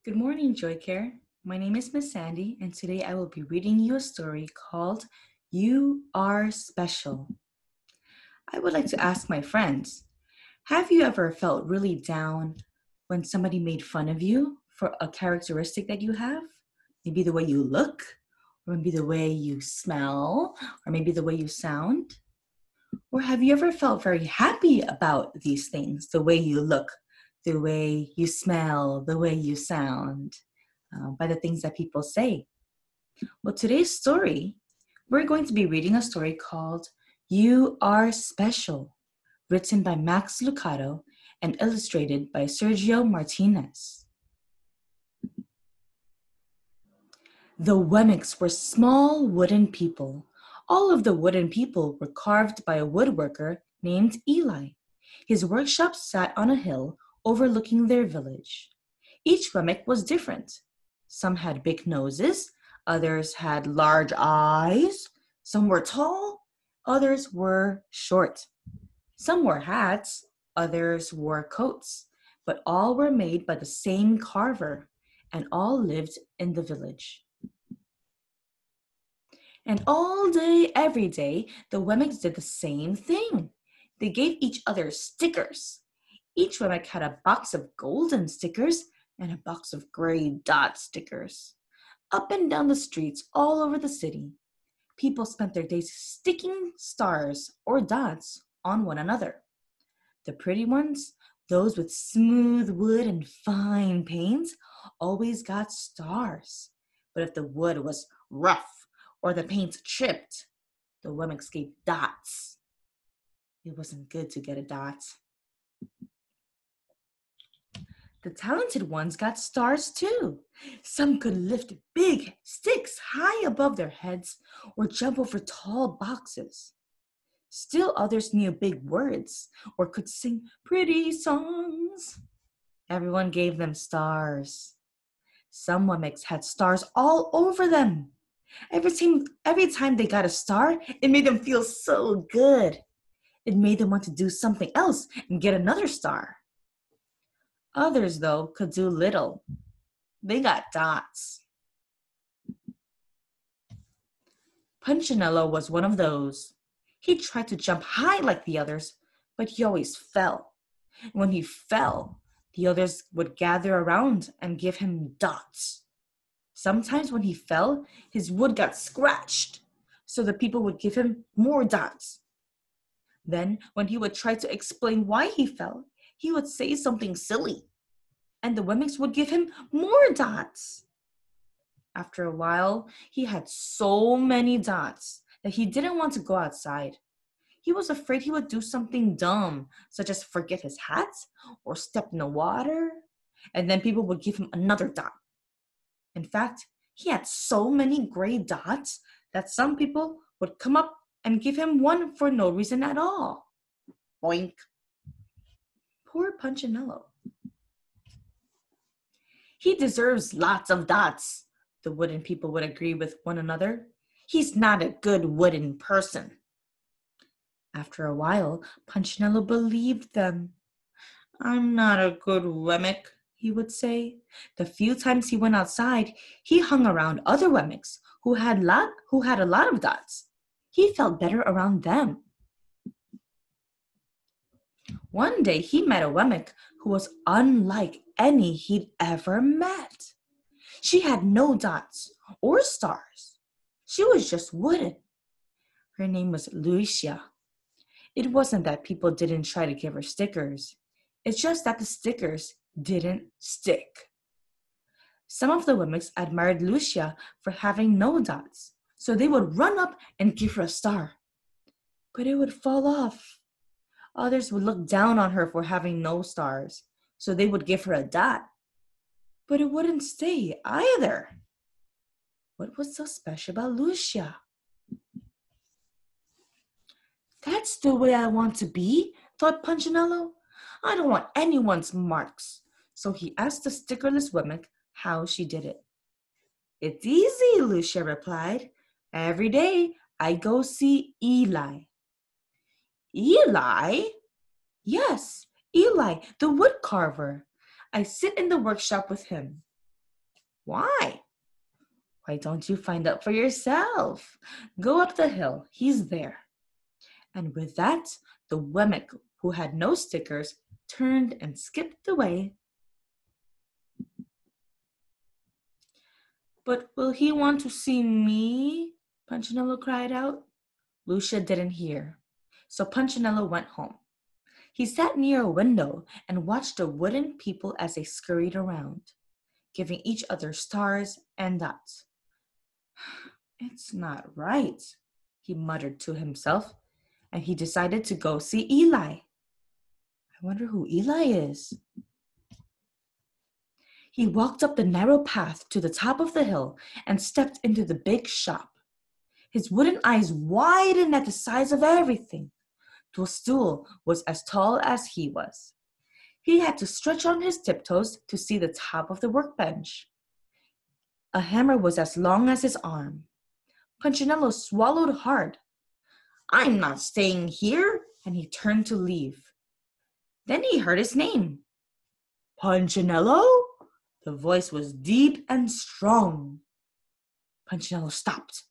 Good morning, JoyCare. My name is Miss Sandy, and today I will be reading you a story called You Are Special. I would like to ask my friends, have you ever felt really down when somebody made fun of you for a characteristic that you have? Maybe the way you look, or maybe the way you smell, or maybe the way you sound? Or have you ever felt very happy about these things, the way you look, the way you smell, the way you sound, by the things that people say? Well, today's story, we're going to be reading a story called You Are Special, written by Max Lucado and illustrated by Sergio Martinez. The Wemmicks were small wooden people. All of the wooden people were carved by a woodworker named Eli. His workshop sat on a hill overlooking their village. Each Wemmick was different. Some had big noses, others had large eyes, some were tall, others were short. Some wore hats, others wore coats, but all were made by the same carver, and all lived in the village. And all day, every day, the Wemmicks did the same thing. They gave each other stickers. Each Wemmick had a box of golden stickers and a box of gray dot stickers. Up and down the streets all over the city, people spent their days sticking stars or dots on one another. The pretty ones, those with smooth wood and fine paints, always got stars. But if the wood was rough or the paint chipped, the Wemmicks gave dots. It wasn't good to get a dot. The talented ones got stars too. Some could lift big sticks high above their heads or jump over tall boxes. Still others knew big words or could sing pretty songs. Everyone gave them stars. Some Wemmicks had stars all over them. Every time they got a star, it made them feel so good. It made them want to do something else and get another star. Others, though, could do little. They got dots. Punchinello was one of those. He tried to jump high like the others, but he always fell. When he fell, the others would gather around and give him dots. Sometimes when he fell, his wood got scratched, so the people would give him more dots. Then, when he would try to explain why he fell, he would say something silly, and the Wemmicks would give him more dots. After a while, he had so many dots that he didn't want to go outside. He was afraid he would do something dumb, such as forget his hat or step in the water, and then people would give him another dot. In fact, he had so many gray dots that some people would come up and give him one for no reason at all. Boink. Poor Punchinello. He deserves lots of dots, the wooden people would agree with one another. He's not a good wooden person. After a while, Punchinello believed them. I'm not a good Wemmick, he would say. The few times he went outside, he hung around other Wemmicks who had a lot of dots. He felt better around them. One day he met a Wemmick who was unlike any he'd ever met. She had no dots or stars. She was just wooden. Her name was Lucia. It wasn't that people didn't try to give her stickers. It's just that the stickers didn't stick. Some of the Wemmicks admired Lucia for having no dots, so they would run up and give her a star. But it would fall off. Others would look down on her for having no stars, so they would give her a dot. But it wouldn't stay either. What was so special about Lucia? That's the way I want to be, thought Punchinello. I don't want anyone's marks. So he asked the stickerless Wemmick how she did it. It's easy, Lucia replied. Every day I go see Eli. Eli? Yes, Eli, the wood carver. I sit in the workshop with him. Why? Why don't you find out for yourself? Go up the hill. He's there. And with that, the Wemmick, who had no stickers, turned and skipped away. But will he want to see me? Punchinello cried out. Lucia didn't hear, so Punchinello went home. He sat near a window and watched the wooden people as they scurried around, giving each other stars and dots. It's not right, he muttered to himself, and he decided to go see Eli. I wonder who Eli is. He walked up the narrow path to the top of the hill and stepped into the big shop. His wooden eyes widened at the size of everything. The stool was as tall as he was. He had to stretch on his tiptoes to see the top of the workbench. A hammer was as long as his arm. Punchinello swallowed hard. I'm not staying here, and he turned to leave. Then he heard his name. Punchinello? The voice was deep and strong. Punchinello stopped.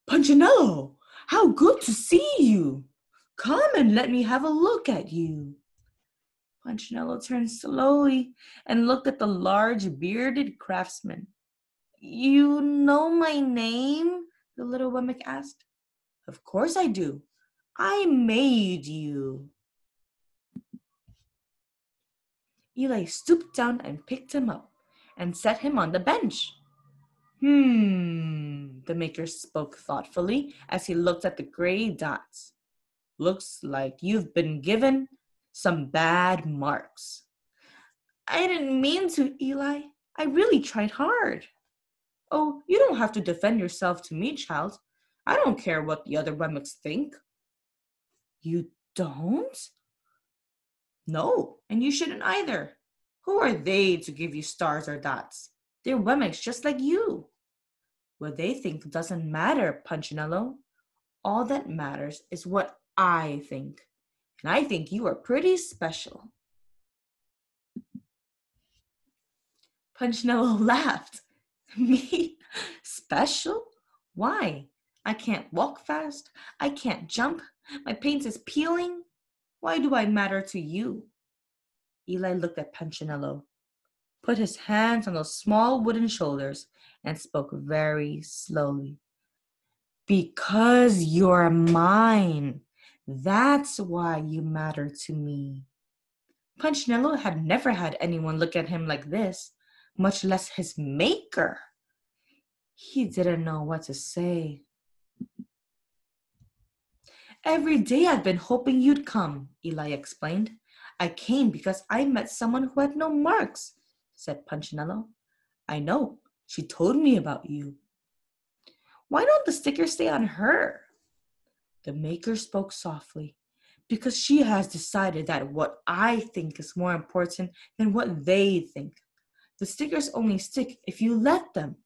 Punchinello, how good to see you. Come and let me have a look at you. Punchinello turned slowly and looked at the large bearded craftsman. You know my name? The little Wemmick asked. Of course I do. I made you. Eli stooped down and picked him up and set him on the bench. The maker spoke thoughtfully as he looked at the gray dots. Looks like you've been given some bad marks. I didn't mean to, Eli. I really tried hard. Oh, you don't have to defend yourself to me, child. I don't care what the other Wemmicks think. You don't? No, and you shouldn't either. Who are they to give you stars or dots? They're Wemmicks just like you. What they think doesn't matter, Punchinello. All that matters is what I think. And I think you are pretty special. Punchinello laughed. Me? Special? Why? I can't walk fast. I can't jump. My paint is peeling. Why do I matter to you? Eli looked at Punchinello, put his hands on those small wooden shoulders, and spoke very slowly. Because you're mine. That's why you matter to me. Punchinello had never had anyone look at him like this, much less his maker. He didn't know what to say. Every day I've been hoping you'd come, Eli explained. I came because I met someone who had no marks, said Punchinello. I know. She told me about you. Why don't the stickers stay on her? The maker spoke softly. Because she has decided that what I think is more important than what they think. The stickers only stick if you let them.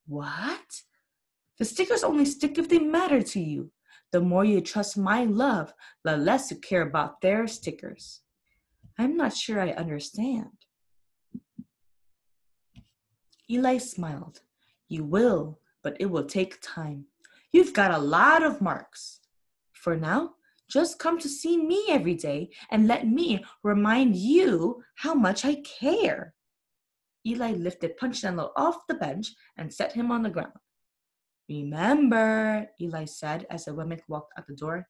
What? The stickers only stick if they matter to you. The more you trust my love, the less you care about their stickers. I'm not sure I understand. Eli smiled. You will, but it will take time. You've got a lot of marks. For now, just come to see me every day and let me remind you how much I care. Eli lifted Punchinello off the bench and set him on the ground. Remember, Eli said as the Wemmick walked out the door,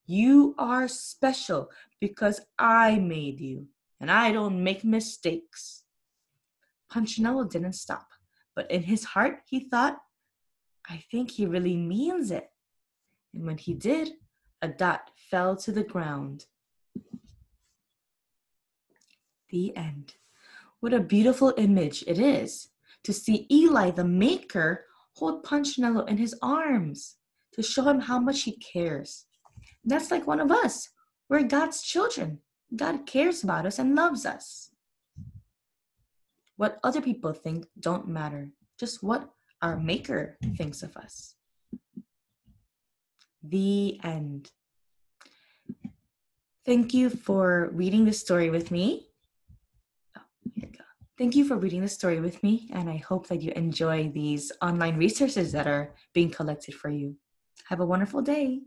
you are special because I made you, and I don't make mistakes. Punchinello didn't stop, but in his heart he thought, I think he really means it. And when he did, a dot fell to the ground. The end. What a beautiful image it is to see Eli the maker hold Punchinello in his arms to show him how much he cares. That's like one of us. We're God's children. God cares about us and loves us. What other people think don't matter, just what our maker thinks of us. The end. Thank you for reading this story with me. Oh, here we go. Thank you for reading the story with me, and I hope that you enjoy these online resources that are being collected for you. Have a wonderful day.